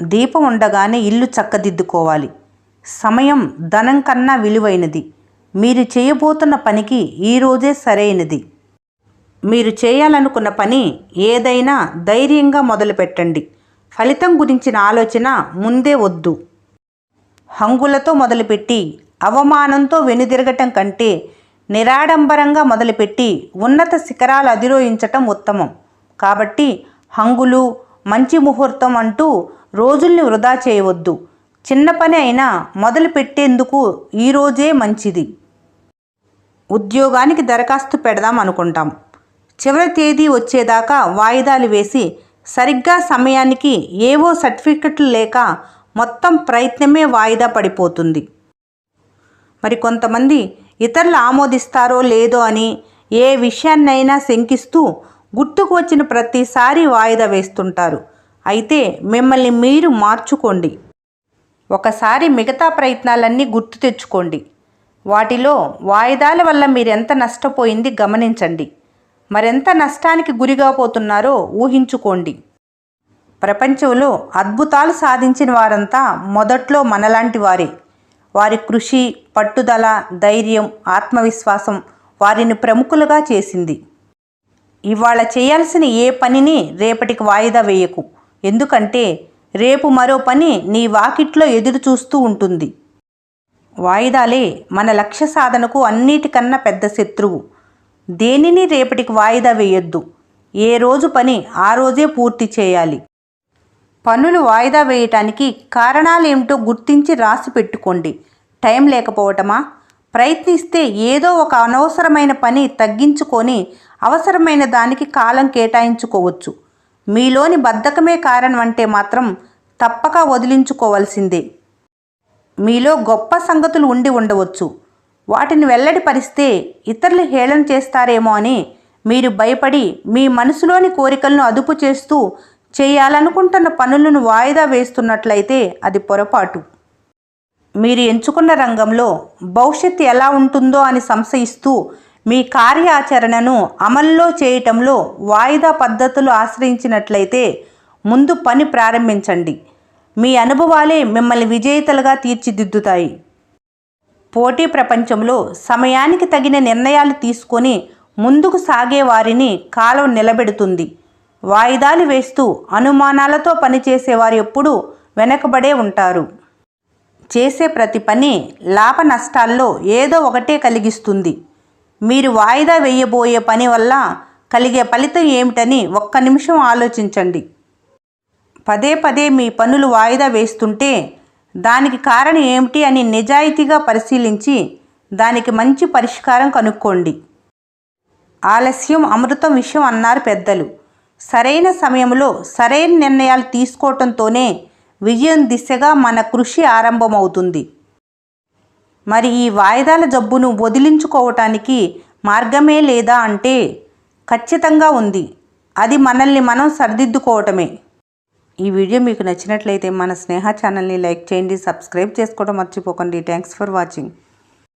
దీపం ఉండగానే ఇల్లు చక్కదిద్దుకోవాలి. సమయం ధనం కన్నా విలువైనది. మీరు చేయబోతున్న పనికి ఈరోజే సరైనది. మీరు చేయాలనుకున్న పని ఏదైనా ధైర్యంగా మొదలుపెట్టండి. ఫలితం గురించిన ఆలోచన ముందే వద్దు. హంగులతో మొదలుపెట్టి అవమానంతో వెనుదిరగటం కంటే నిరాడంబరంగా మొదలుపెట్టి ఉన్నత శిఖరాలు అధిరోహించటం ఉత్తమం. కాబట్టి హంగులు, మంచి ముహూర్తం అంటూ రోజుల్ని వృధా చేయవద్దు. చిన్న పని అయినా మొదలు పెట్టేందుకు ఈరోజే మంచిది. ఉద్యోగానికి దరఖాస్తు పెడదాం అనుకుంటాం. చివరి తేదీ వచ్చేదాకా వాయిదాలు వేసి సరిగ్గా సమయానికి ఏవో సర్టిఫికెట్లు లేక మొత్తం ప్రయత్నమే వాయిదా పడిపోతుంది. మరి కొంతమంది ఇతరులు ఆమోదిస్తారో లేదో అని ఏ విషయాన్నైనా శంకిస్తూ గుర్తుకు వచ్చిన ప్రతిసారి వాయిదా వేస్తుంటారు. అయితే మిమ్మల్ని మీరు మార్చుకోండి. ఒకసారి మిగతా ప్రయత్నాలన్నీ గుర్తు తెచ్చుకోండి. వాటిలో వాయిదాల వల్ల మీరెంత నష్టపోయింది గమనించండి. మరెంత నష్టానికి గురిగా పోతున్నారో ఊహించుకోండి. ప్రపంచంలో అద్భుతాలు సాధించిన వారంతా మొదట్లో మనలాంటి వారే. వారి కృషి, పట్టుదల, ధైర్యం, ఆత్మవిశ్వాసం వారిని ప్రముఖులుగా చేసింది. ఇవాళ చేయాల్సిన ఏ పనిని రేపటికి వాయిదా వేయకు. ఎందుకంటే రేపు మరో పని నీ వాకిట్లో ఎదురు చూస్తూ ఉంటుంది. వాయిదాలే మన లక్ష్య సాధనకు అన్నిటికన్నా పెద్ద శత్రువు. దేనిని రేపటికి వాయిదా వేయొద్దు. ఏ రోజు పని ఆ రోజే పూర్తి చేయాలి. పనులు వాయిదా వేయటానికి కారణాలేమిటో గుర్తించి రాసి పెట్టుకోండి. టైం లేకపోవటమా? ప్రయత్నిస్తే ఏదో ఒక అనవసరమైన పని తగ్గించుకొని అవసరమైన దానికి కాలం కేటాయించుకోవచ్చు. మీలోని బద్ధకమే కారణం అంటే మాత్రం తప్పక వదిలించుకోవాల్సిందే. మీలో గొప్ప సంగతులు ఉండి ఉండవచ్చు. వాటిని వెల్లడిపరిస్తే ఇతరులు హేళన చేస్తారేమో అని మీరు భయపడి మీ మనసులోని కోరికలను అదుపు చేస్తూ చేయాలనుకుంటున్న పనులను వాయిదా వేస్తున్నట్లయితే అది పొరపాటు. మీరు ఎంచుకున్న రంగంలో భవిష్యత్తు ఎలా ఉంటుందో అని సంశయిస్తూ మీ కార్యాచరణను అమల్లో చేయటంలో వాయిదా పద్ధతులు ఆశ్రయించినట్లయితే ముందు పని ప్రారంభించండి. మీ అనుభవాలే మిమ్మల్ని విజేతలుగా తీర్చిదిద్దుతాయి. పోటీ ప్రపంచంలో సమయానికి తగిన నిర్ణయాలు తీసుకొని ముందుకు సాగే వారిని కాలం నిలబెడుతుంది. వాయిదాలు వేస్తూ అనుమానాలతో పనిచేసేవారు ఎప్పుడూ వెనకబడే ఉంటారు. చేసే ప్రతి పని లాభ నష్టాల్లో ఏదో ఒకటే కలిగిస్తుంది. మీరు వాయిదా వేయబోయే పని వల్ల కలిగే ఫలితం ఏమిటని ఒక్క నిమిషం ఆలోచించండి. పదే పదే మీ పనులు వాయిదా వేస్తుంటే దానికి కారణం ఏమిటి అని నిజాయితీగా పరిశీలించి దానికి మంచి పరిష్కారం కనుక్కోండి. ఆలస్యం అమృతం విషయం అన్నారు పెద్దలు. సరైన సమయంలో సరైన నిర్ణయాలు తీసుకోవటంతోనే విజయం దిశగా మన కృషి ఆరంభమవుతుంది. మరి ఈ వాయిదాల జబ్బును వదిలించుకోవటానికి మార్గమే లేదా అంటే ఖచ్చితంగా ఉంది. అది మనల్ని మనం సరిదిద్దుకోవటమే. ఈ వీడియో మీకు నచ్చినట్లయితే మన స్నేహ ఛానల్ని లైక్ చేయండి, సబ్స్క్రైబ్ చేసుకోవడం మర్చిపోకండి. Thanks for watching.